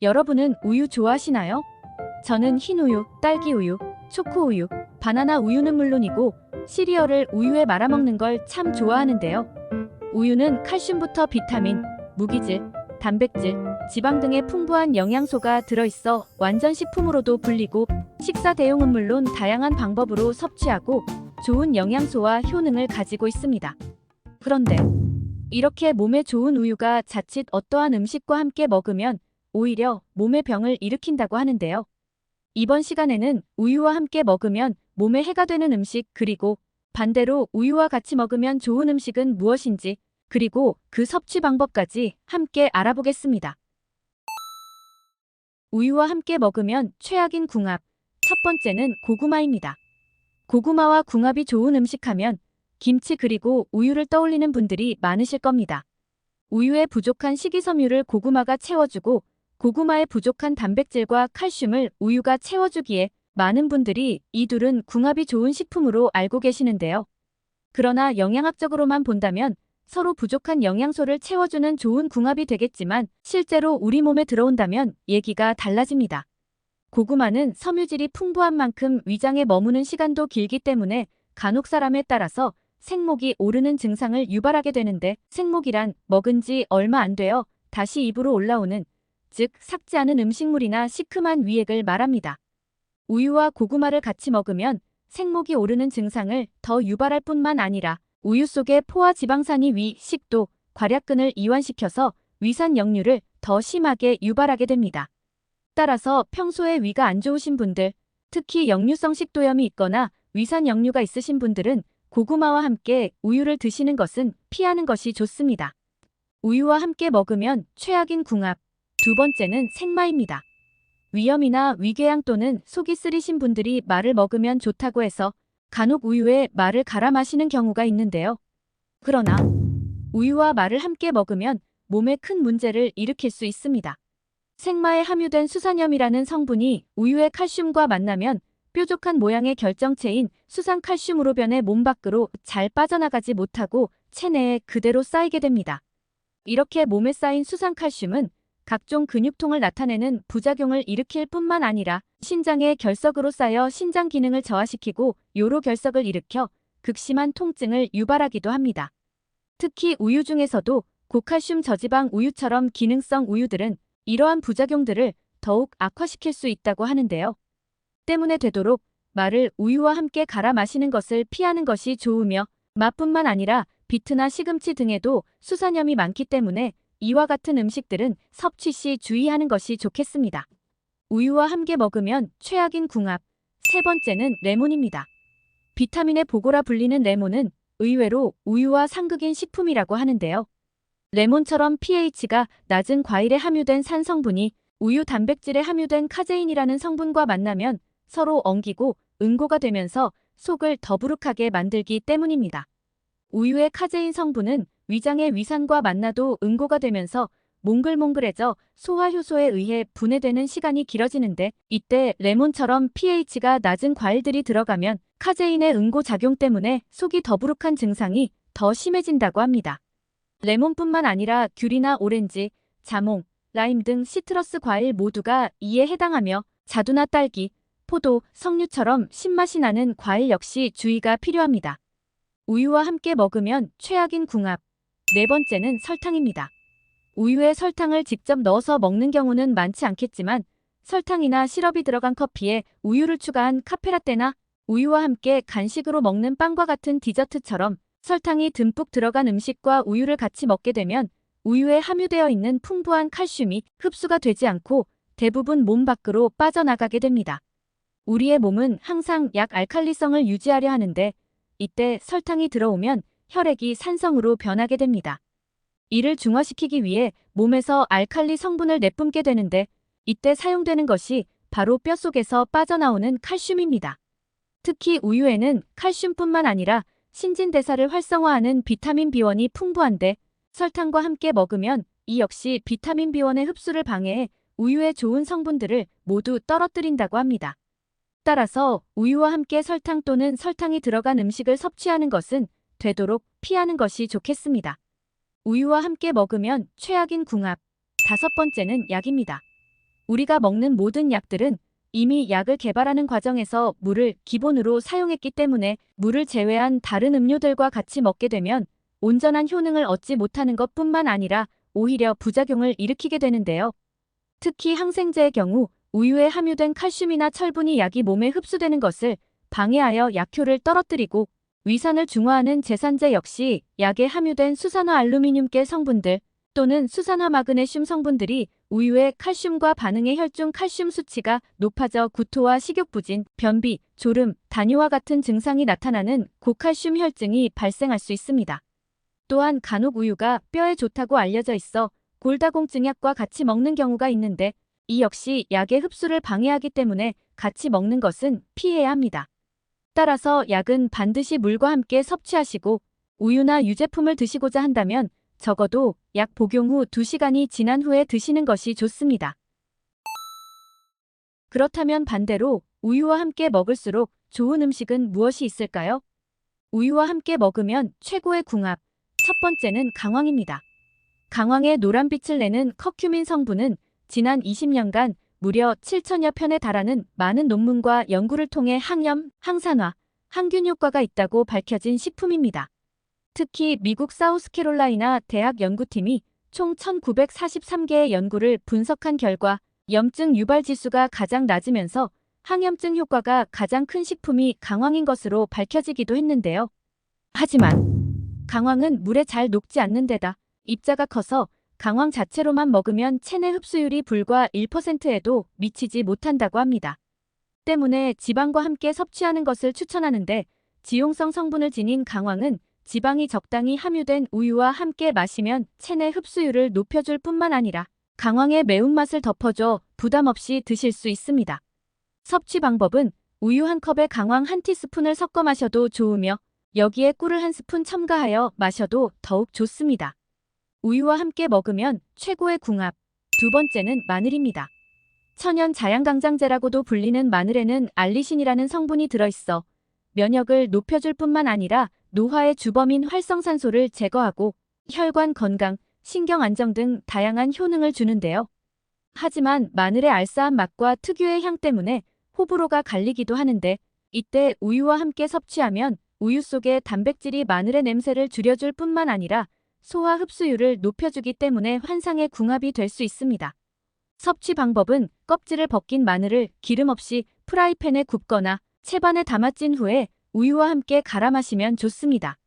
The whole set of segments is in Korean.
여러분은 우유 좋아하시나요? 저는 흰우유, 딸기우유, 초코우유, 바나나 우유는 물론이고 시리얼을 우유에 말아먹는 걸 참 좋아하는데요. 우유는 칼슘부터 비타민, 무기질, 단백질, 지방 등의 풍부한 영양소가 들어있어 완전 식품으로도 불리고 식사 대용은 물론 다양한 방법으로 섭취하고 좋은 영양소와 효능을 가지고 있습니다. 그런데 이렇게 몸에 좋은 우유가 자칫 어떠한 음식과 함께 먹으면 오히려 몸에 병을 일으킨다고 하는데요. 이번 시간에는 우유와 함께 먹으면 몸에 해가 되는 음식, 그리고 반대로 우유와 같이 먹으면 좋은 음식은 무엇인지, 그리고 그 섭취 방법까지 함께 알아보겠습니다. 우유와 함께 먹으면 최악인 궁합. 첫 번째는 고구마입니다. 고구마와 궁합이 좋은 음식하면 김치 그리고 우유를 떠올리는 분들이 많으실 겁니다. 우유에 부족한 식이섬유를 고구마가 채워주고 고구마에 부족한 단백질과 칼슘을 우유가 채워주기에 많은 분들이 이 둘은 궁합이 좋은 식품으로 알고 계시는데요. 그러나 영양학적으로만 본다면 서로 부족한 영양소를 채워주는 좋은 궁합이 되겠지만 실제로 우리 몸에 들어온다면 얘기가 달라집니다. 고구마는 섬유질이 풍부한 만큼 위장에 머무는 시간도 길기 때문에 간혹 사람에 따라서 생목이 오르는 증상을 유발하게 되는데, 생목이란 먹은 지 얼마 안 되어 다시 입으로 올라오는, 즉 삭지 않은 음식물이나 시큼한 위액을 말합니다. 우유와 고구마를 같이 먹으면 생목이 오르는 증상을 더 유발할 뿐만 아니라 우유 속의 포화 지방산이 위, 식도, 괄약근을 이완시켜서 위산 역류를 더 심하게 유발하게 됩니다. 따라서 평소에 위가 안 좋으신 분들, 특히 역류성 식도염이 있거나 위산 역류가 있으신 분들은 고구마와 함께 우유를 드시는 것은 피하는 것이 좋습니다. 우유와 함께 먹으면 최악인 궁합. 두 번째는 생마입니다. 위염이나 위궤양 또는 속이 쓰리신 분들이 마를 먹으면 좋다고 해서 간혹 우유에 마를 갈아 마시는 경우가 있는데요. 그러나 우유와 마를 함께 먹으면 몸에 큰 문제를 일으킬 수 있습니다. 생마에 함유된 수산염이라는 성분이 우유의 칼슘과 만나면 뾰족한 모양의 결정체인 수산칼슘으로 변해 몸 밖으로 잘 빠져나가지 못하고 체내에 그대로 쌓이게 됩니다. 이렇게 몸에 쌓인 수산칼슘은 각종 근육통을 나타내는 부작용을 일으킬 뿐만 아니라 신장의 결석으로 쌓여 신장 기능을 저하시키고 요로 결석을 일으켜 극심한 통증을 유발하기도 합니다. 특히 우유 중에서도 고칼슘 저지방 우유처럼 기능성 우유들은 이러한 부작용들을 더욱 악화시킬 수 있다고 하는데요. 때문에 되도록 마를 우유와 함께 갈아 마시는 것을 피하는 것이 좋으며, 맛뿐만 아니라 비트나 시금치 등에도 수산염이 많기 때문에 이와 같은 음식들은 섭취 시 주의하는 것이 좋겠습니다. 우유와 함께 먹으면 최악인 궁합. 세 번째는 레몬입니다. 비타민의 보고라 불리는 레몬은 의외로 우유와 상극인 식품이라고 하는데요. 레몬처럼 pH가 낮은 과일에 함유된 산 성분이 우유 단백질에 함유된 카제인이라는 성분과 만나면 서로 엉기고 응고가 되면서 속을 더부룩하게 만들기 때문입니다. 우유의 카제인 성분은 위장의 위산과 만나도 응고가 되면서 몽글몽글해져 소화효소에 의해 분해되는 시간이 길어지는데, 이때 레몬처럼 pH가 낮은 과일들이 들어가면 카제인의 응고 작용 때문에 속이 더부룩한 증상이 더 심해진다고 합니다. 레몬뿐만 아니라 귤이나 오렌지, 자몽, 라임 등 시트러스 과일 모두가 이에 해당하며 자두나 딸기, 포도, 석류처럼 신맛이 나는 과일 역시 주의가 필요합니다. 우유와 함께 먹으면 최악인 궁합. 네 번째는 설탕입니다. 우유에 설탕을 직접 넣어서 먹는 경우는 많지 않겠지만 설탕이나 시럽이 들어간 커피에 우유를 추가한 카페라떼나 우유와 함께 간식으로 먹는 빵과 같은 디저트처럼 설탕이 듬뿍 들어간 음식과 우유를 같이 먹게 되면 우유에 함유되어 있는 풍부한 칼슘이 흡수가 되지 않고 대부분 몸 밖으로 빠져나가게 됩니다. 우리의 몸은 항상 약 알칼리성을 유지하려 하는데, 이때 설탕이 들어오면 혈액이 산성으로 변하게 됩니다. 이를 중화시키기 위해 몸에서 알칼리 성분을 내뿜게 되는데, 이때 사용되는 것이 바로 뼛속에서 빠져나오는 칼슘입니다. 특히 우유에는 칼슘뿐만 아니라 신진대사를 활성화하는 비타민 B1이 풍부한데, 설탕과 함께 먹으면 이 역시 비타민 B1의 흡수를 방해해 우유의 좋은 성분들을 모두 떨어뜨린다고 합니다. 따라서 우유와 함께 설탕 또는 설탕이 들어간 음식을 섭취하는 것은 되도록 피하는 것이 좋겠습니다. 우유와 함께 먹으면 최악인 궁합. 다섯 번째는 약입니다. 우리가 먹는 모든 약들은 이미 약을 개발하는 과정에서 물을 기본으로 사용했기 때문에 물을 제외한 다른 음료들과 같이 먹게 되면 온전한 효능을 얻지 못하는 것뿐만 아니라 오히려 부작용을 일으키게 되는데요. 특히 항생제의 경우 우유에 함유된 칼슘이나 철분이 약이 몸에 흡수되는 것을 방해하여 약효를 떨어뜨리고 위산을 중화하는 제산제 역시 약에 함유된 수산화 알루미늄계 성분들 또는 수산화 마그네슘 성분들이 우유의 칼슘과 반응해 혈중 칼슘 수치가 높아져 구토와 식욕부진, 변비, 졸음, 다뇨와 같은 증상이 나타나는 고칼슘 혈증이 발생할 수 있습니다. 또한 간혹 우유가 뼈에 좋다고 알려져 있어 골다공증약과 같이 먹는 경우가 있는데 이 역시 약의 흡수를 방해하기 때문에 같이 먹는 것은 피해야 합니다. 따라서 약은 반드시 물과 함께 섭취하시고 우유나 유제품을 드시고자 한다면 적어도 약 복용 후 2시간이 지난 후에 드시는 것이 좋습니다. 그렇다면 반대로 우유와 함께 먹을수록 좋은 음식은 무엇이 있을까요? 우유와 함께 먹으면 최고의 궁합. 첫 번째는 강황입니다. 강황의 노란빛을 내는 커큐민 성분은 지난 20년간 무려 7천여 편에 달하는 많은 논문과 연구를 통해 항염, 항산화, 항균 효과가 있다고 밝혀진 식품입니다. 특히 미국 사우스캐롤라이나 대학 연구팀이 총 1943개의 연구를 분석한 결과 염증 유발 지수가 가장 낮으면서 항염증 효과가 가장 큰 식품이 강황인 것으로 밝혀지기도 했는데요. 하지만 강황은 물에 잘 녹지 않는 데다 입자가 커서 강황 자체로만 먹으면 체내 흡수율이 불과 1%에도 미치지 못한다고 합니다. 때문에 지방과 함께 섭취하는 것을 추천하는데 지용성 성분을 지닌 강황은 지방이 적당히 함유된 우유와 함께 마시면 체내 흡수율을 높여줄 뿐만 아니라 강황의 매운맛을 덮어줘 부담 없이 드실 수 있습니다. 섭취 방법은 우유 한 컵에 강황 한 티스푼을 섞어 마셔도 좋으며 여기에 꿀을 한 스푼 첨가하여 마셔도 더욱 좋습니다. 우유와 함께 먹으면 최고의 궁합. 두 번째는 마늘입니다. 천연 자양강장제라고도 불리는 마늘에는 알리신이라는 성분이 들어있어 면역을 높여줄 뿐만 아니라 노화의 주범인 활성산소를 제거하고 혈관 건강, 신경 안정 등 다양한 효능을 주는데요. 하지만 마늘의 알싸한 맛과 특유의 향 때문에 호불호가 갈리기도 하는데 이때 우유와 함께 섭취하면 우유 속의 단백질이 마늘의 냄새를 줄여줄 뿐만 아니라 소화 흡수율을 높여주기 때문에 환상의 궁합이 될 수 있습니다. 섭취 방법은 껍질을 벗긴 마늘을 기름 없이 프라이팬에 굽거나 채반에 담아 찐 후에 우유와 함께 갈아 마시면 좋습니다.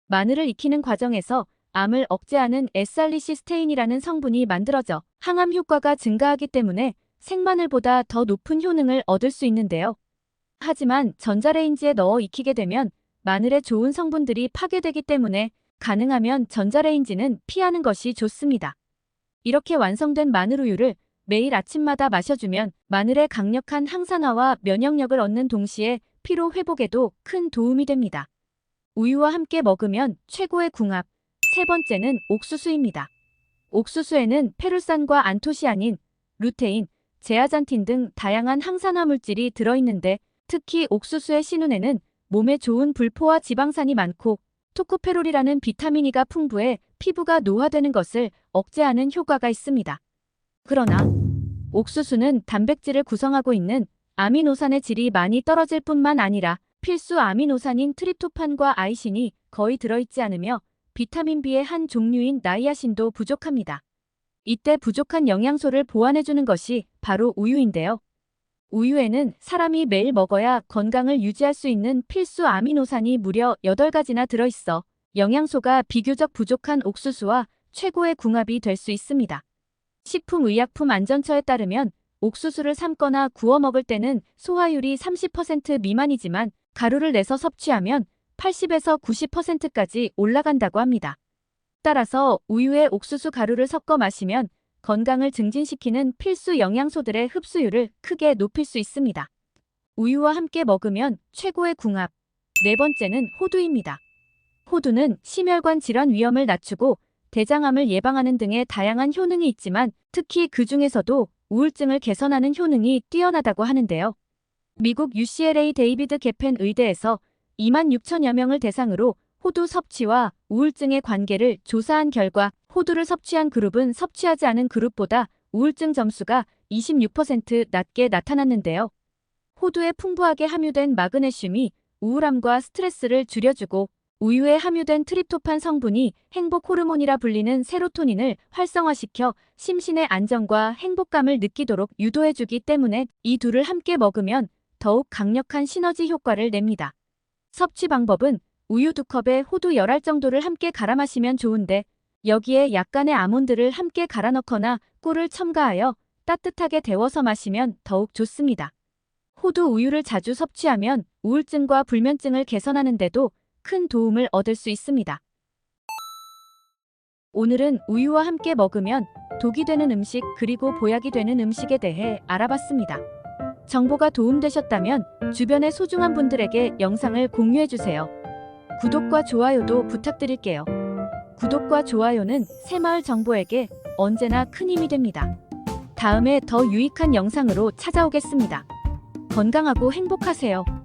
마늘을 익히는 과정에서 암을 억제하는 S알리시스테인이라는 성분이 만들어져 항암 효과가 증가하기 때문에 생마늘보다 더 높은 효능을 얻을 수 있는데요. 하지만 전자레인지에 넣어 익히게 되면 마늘의 좋은 성분들이 파괴되기 때문에 가능하면 전자레인지는 피하는 것이 좋습니다. 이렇게 완성된 마늘우유를 매일 아침마다 마셔주면 마늘의 강력한 항산화와 면역력을 얻는 동시에 피로 회복에도 큰 도움이 됩니다. 우유와 함께 먹으면 최고의 궁합. 세 번째는 옥수수입니다. 옥수수에는 페룰산과 안토시아닌, 루테인, 제아잔틴 등 다양한 항산화 물질이 들어있는데 특히 옥수수의 신운에는 몸에 좋은 불포화 지방산이 많고 토코페롤이라는 비타민 E가 풍부해 피부가 노화되는 것을 억제하는 효과가 있습니다. 그러나 옥수수는 단백질을 구성하고 있는 아미노산의 질이 많이 떨어질 뿐만 아니라 필수 아미노산인 트립토판과 아이신이 거의 들어있지 않으며 비타민 B의 한 종류인 나이아신도 부족합니다. 이때 부족한 영양소를 보완해주는 것이 바로 우유인데요. 우유에는 사람이 매일 먹어야 건강을 유지할 수 있는 필수 아미노산이 무려 8가지나 들어있어 영양소가 비교적 부족한 옥수수와 최고의 궁합이 될 수 있습니다. 식품의약품안전처에 따르면 옥수수를 삶거나 구워 먹을 때는 소화율이 30% 미만이지만 가루를 내서 섭취하면 80에서 90%까지 올라간다고 합니다. 따라서 우유에 옥수수 가루를 섞어 마시면 건강을 증진시키는 필수 영양소들의 흡수율을 크게 높일 수 있습니다. 우유와 함께 먹으면 최고의 궁합. 네 번째는 호두입니다. 호두는 심혈관 질환 위험을 낮추고 대장암을 예방하는 등의 다양한 효능이 있지만 특히 그 중에서도 우울증을 개선하는 효능이 뛰어나다고 하는데요. 미국 UCLA 데이비드 게펜 의대에서 2만 6천여 명을 대상으로 호두 섭취와 우울증의 관계를 조사한 결과 호두를 섭취한 그룹은 섭취하지 않은 그룹보다 우울증 점수가 26% 낮게 나타났는데요. 호두에 풍부하게 함유된 마그네슘이 우울함과 스트레스를 줄여주고 우유에 함유된 트립토판 성분이 행복 호르몬이라 불리는 세로토닌을 활성화시켜 심신의 안정과 행복감을 느끼도록 유도해주기 때문에 이 둘을 함께 먹으면 더욱 강력한 시너지 효과를 냅니다. 섭취 방법은 우유 2컵에 호두 10알 정도를 함께 갈아 마시면 좋은데 여기에 약간의 아몬드를 함께 갈아 넣거나 꿀을 첨가하여 따뜻하게 데워서 마시면 더욱 좋습니다. 호두 우유를 자주 섭취하면 우울증과 불면증을 개선하는 데도 큰 도움을 얻을 수 있습니다. 오늘은 우유와 함께 먹으면 독이 되는 음식 그리고 보약이 되는 음식에 대해 알아봤습니다. 정보가 도움되셨다면 주변의 소중한 분들에게 영상을 공유해주세요. 구독과 좋아요도 부탁드릴게요. 구독과 좋아요는 새마을 정보에게 언제나 큰 힘이 됩니다. 다음에 더 유익한 영상으로 찾아오겠습니다. 건강하고 행복하세요.